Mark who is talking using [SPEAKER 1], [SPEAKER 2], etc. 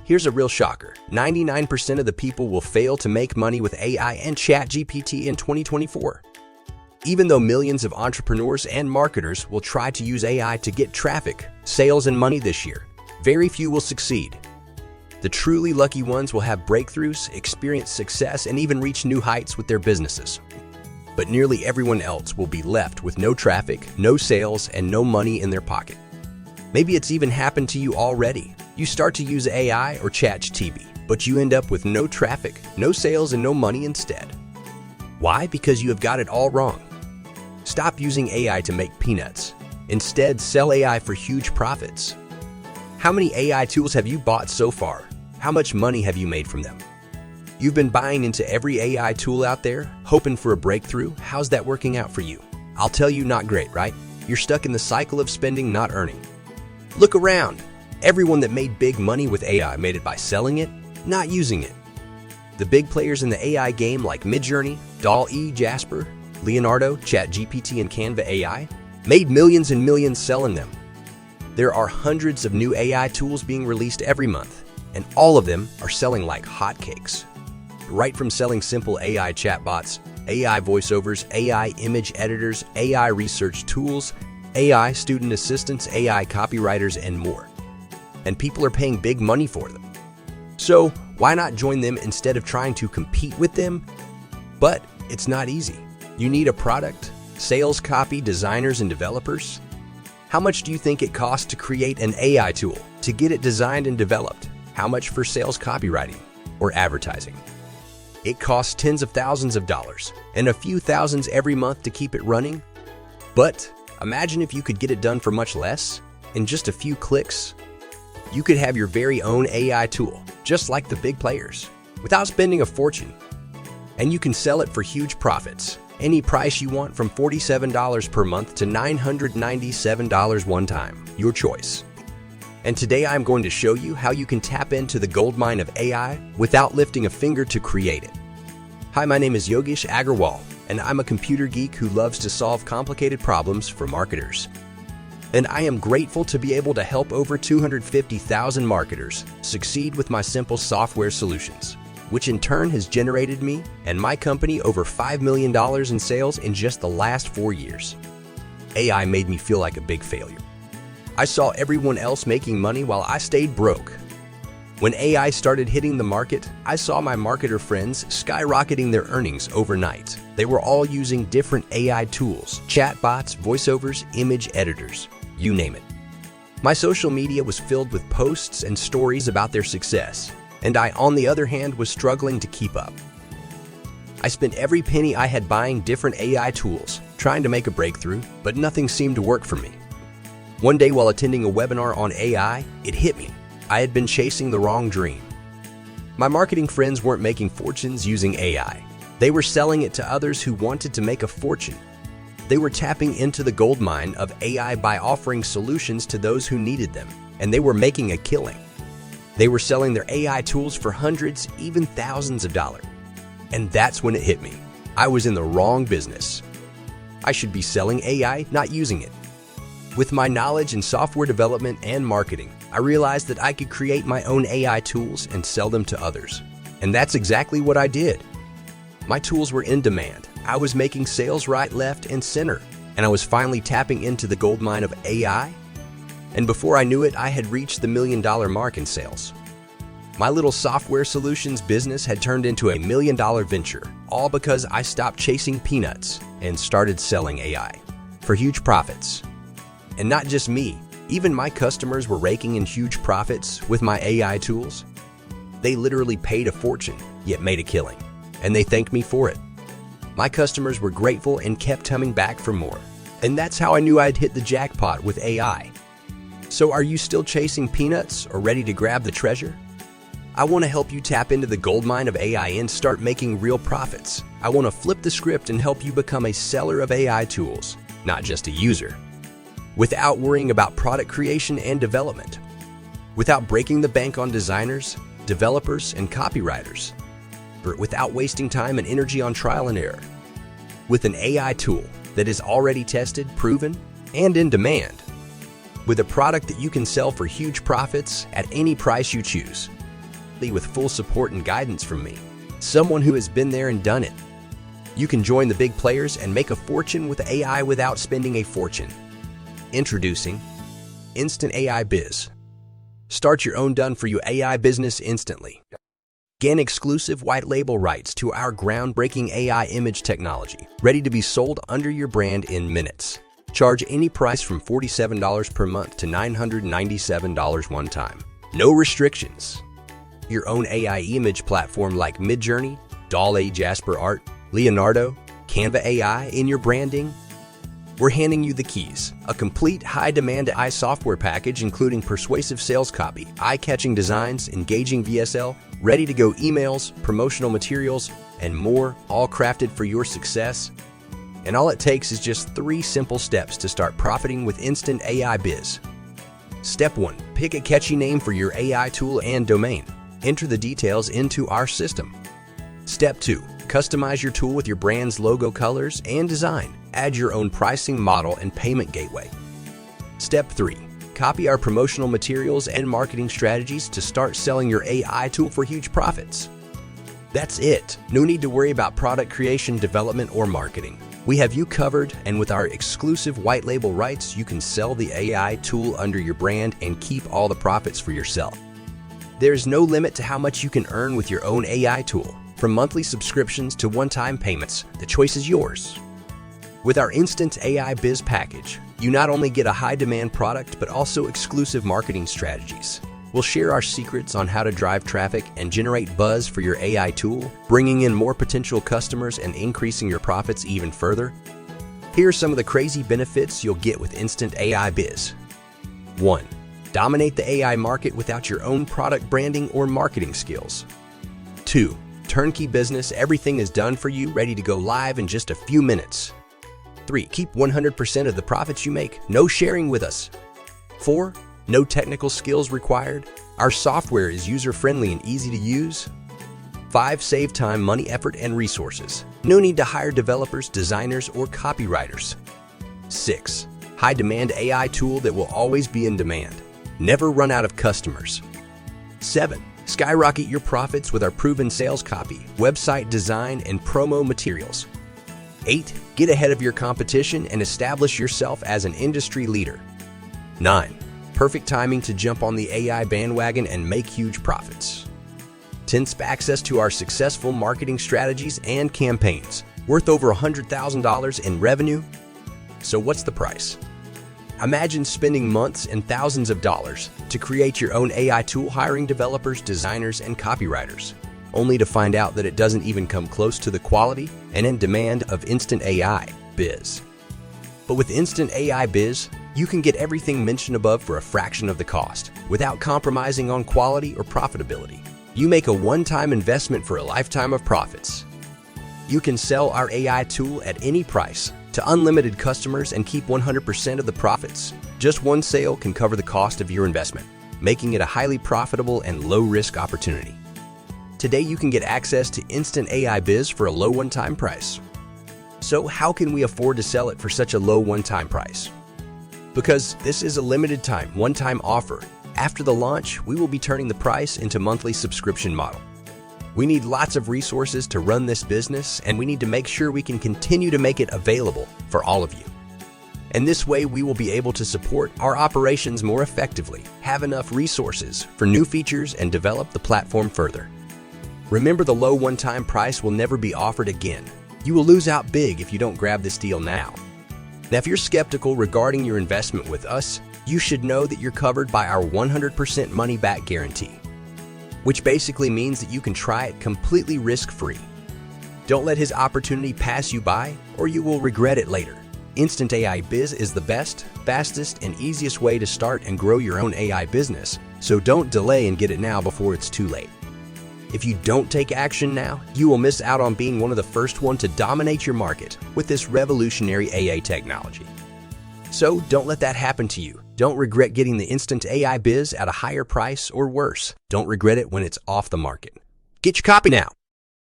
[SPEAKER 1] Here's a real shocker. 99% of the people will fail to make money with AI and ChatGPT in 2024. Even though millions of entrepreneurs and marketers will try to use AI to get traffic, sales, and money this year, very few will succeed. The truly lucky ones will have breakthroughs, experience success, and even reach new heights with their businesses. But nearly everyone else will be left with no traffic, no sales, and no money in their pocket. Maybe it's even happened to you already. You start to use AI or ChatGPT, but you end up with no traffic, no sales, and no money instead. Why? Because you have got it all wrong. Stop using AI to make peanuts. Instead, sell AI for huge profits. How many AI tools have you bought so far? How much money have you made from them? You've been buying into every AI tool out there, hoping for a breakthrough. How's that working out for you? I'll tell you, not great, right? You're stuck in the cycle of spending, not earning. Look around. Everyone that made big money with AI made it by selling it, not using it. The big players in the AI game like Midjourney, DALL-E, Jasper, Leonardo, ChatGPT, and Canva AI made millions and millions selling them. There are hundreds of new AI tools being released every month, and all of them are selling like hotcakes. Right from selling simple AI chatbots, AI voiceovers, AI image editors, AI research tools, AI student assistants, AI copywriters, and more. And people are paying big money for them. So why not join them instead of trying to compete with them? But it's not easy. You need a product, sales, copy, designers, and developers. How much do you think it costs to create an AI tool, to get it designed and developed? How much for sales copywriting or advertising? It costs tens of thousands of dollars and a few thousands every month to keep it running. But imagine if you could get it done for much less, in just a few clicks. You could have your very own AI tool, just like the big players, without spending a fortune. And you can sell it for huge profits, any price you want, from $47 per month to $997 one time, your choice. And today I'm going to show you how you can tap into the goldmine of AI without lifting a finger to create it. Hi, my name is Yogesh Agarwal, and I'm a computer geek who loves to solve complicated problems for marketers. And I am grateful to be able to help over 250,000 marketers succeed with my simple software solutions, which in turn has generated me and my company over $5 million in sales in just the last 4 years. AI made me feel like a big failure. I saw everyone else making money while I stayed broke. When AI started hitting the market, I saw my marketer friends skyrocketing their earnings overnight. They were all using different AI tools, chatbots, voiceovers, image editors, you name it. My social media was filled with posts and stories about their success, and I, on the other hand, was struggling to keep up. I spent every penny I had buying different AI tools, trying to make a breakthrough, but nothing seemed to work for me. One day while attending a webinar on AI, it hit me. I had been chasing the wrong dream. My marketing friends weren't making fortunes using AI. They were selling it to others who wanted to make a fortune. They were tapping into the goldmine of AI by offering solutions to those who needed them, and they were making a killing. They were selling their AI tools for hundreds, even thousands of dollars. And that's when it hit me. I was in the wrong business. I should be selling AI, not using it. With my knowledge in software development and marketing, I realized that I could create my own AI tools and sell them to others. And that's exactly what I did. My tools were in demand. I was making sales right, left, and center. And I was finally tapping into the goldmine of AI. And before I knew it, I had reached the $1 million mark in sales. My little software solutions business had turned into a $1 million venture, all because I stopped chasing peanuts and started selling AI for huge profits. And not just me, even my customers were raking in huge profits with my AI tools. They literally paid a fortune, yet made a killing, and they thanked me for it. My customers were grateful and kept coming back for more. And that's how I knew I'd hit the jackpot with AI. So are you still chasing peanuts or ready to grab the treasure? I want to help you tap into the goldmine of AI and start making real profits. I want to flip the script and help you become a seller of AI tools, not just a user. Without worrying about product creation and development. Without breaking the bank on designers, developers, and copywriters. But without wasting time and energy on trial and error. With an AI tool that is already tested, proven, and in demand. With a product that you can sell for huge profits at any price you choose. with full support and guidance from me, someone who has been there and done it. You can join the big players and make a fortune with AI without spending a fortune. Introducing Instant AI Biz. Start your own done-for-you AI business instantly. Gain exclusive white label rights to our groundbreaking AI image technology, ready to be sold under your brand in minutes. Charge any price from $47 per month to $997 one time. No restrictions. Your own AI image platform like Midjourney, DALL-E Jasper Art, Leonardo, Canva AI in your branding. We're handing you the keys, a complete high-demand AI software package including persuasive sales copy, eye-catching designs, engaging VSL, ready-to-go emails, promotional materials, and more, all crafted for your success. And all it takes is just 3 simple steps to start profiting with Instant AI Biz. Step 1. Pick a catchy name for your AI tool and domain. Enter the details into our system. Step 2. Customize your tool with your brand's logo, colors, and design. Add your own pricing model and payment gateway. Step 3. Copy our promotional materials and marketing strategies to start selling your AI tool for huge profits. That's it. No need to worry about product creation, development, or marketing. We have you covered, and with our exclusive white label rights, you can sell the AI tool under your brand and keep all the profits for yourself. There's no limit to how much you can earn with your own AI tool. From monthly subscriptions to one-time payments, the choice is yours. With our Instant AI Biz package, you not only get a high-demand product, but also exclusive marketing strategies. We'll share our secrets on how to drive traffic and generate buzz for your AI tool, bringing in more potential customers and increasing your profits even further. Here are some of the crazy benefits you'll get with Instant AI Biz. 1. Dominate the AI market without your own product branding or marketing skills. 2. Turnkey business, everything is done for you, ready to go live in just a few minutes. 3. Keep 100% of the profits you make, no sharing with us. 4. No technical skills required. Our software is user-friendly and easy to use. 5. Save time, money, effort, and resources. No need to hire developers, designers, or copywriters. 6. High-demand AI tool that will always be in demand. Never run out of customers. 7. Skyrocket your profits with our proven sales copy, website design, and promo materials. 8. Get ahead of your competition and establish yourself as an industry leader. 9. Perfect timing to jump on the AI bandwagon and make huge profits. 10. Access to our successful marketing strategies and campaigns, worth over $100,000 in revenue. So what's the price? Imagine spending months and thousands of dollars to create your own AI tool, hiring developers, designers, and copywriters, only to find out that it doesn't even come close to the quality and in demand of Instant AI Biz. But with Instant AI Biz, you can get everything mentioned above for a fraction of the cost, without compromising on quality or profitability. You make a one-time investment for a lifetime of profits. You can sell our AI tool at any price to unlimited customers and keep 100% of the profits. Just one sale can cover the cost of your investment, making it a highly profitable and low-risk opportunity. Today, you can get access to Instant AI Biz for a low one-time price. So how can we afford to sell it for such a low one-time price? Because this is a limited time, one-time offer. After the launch, we will be turning the price into monthly subscription model. We need lots of resources to run this business, and we need to make sure we can continue to make it available for all of you. And this way, we will be able to support our operations more effectively, have enough resources for new features, and develop the platform further. Remember, the low one-time price will never be offered again. You will lose out big if you don't grab this deal now. Now, if you're skeptical regarding your investment with us, you should know that you're covered by our 100% money-back guarantee, which basically means that you can try it completely risk-free. Don't let his opportunity pass you by, or you will regret it later. Instant AI Biz is the best, fastest, and easiest way to start and grow your own AI business, so don't delay and get it now before it's too late. If you don't take action now, you will miss out on being one of the first to dominate your market with this revolutionary AI technology. So don't let that happen to you. Don't regret getting the Instant AI Biz at a higher price, or worse, don't regret it when it's off the market. Get your copy now.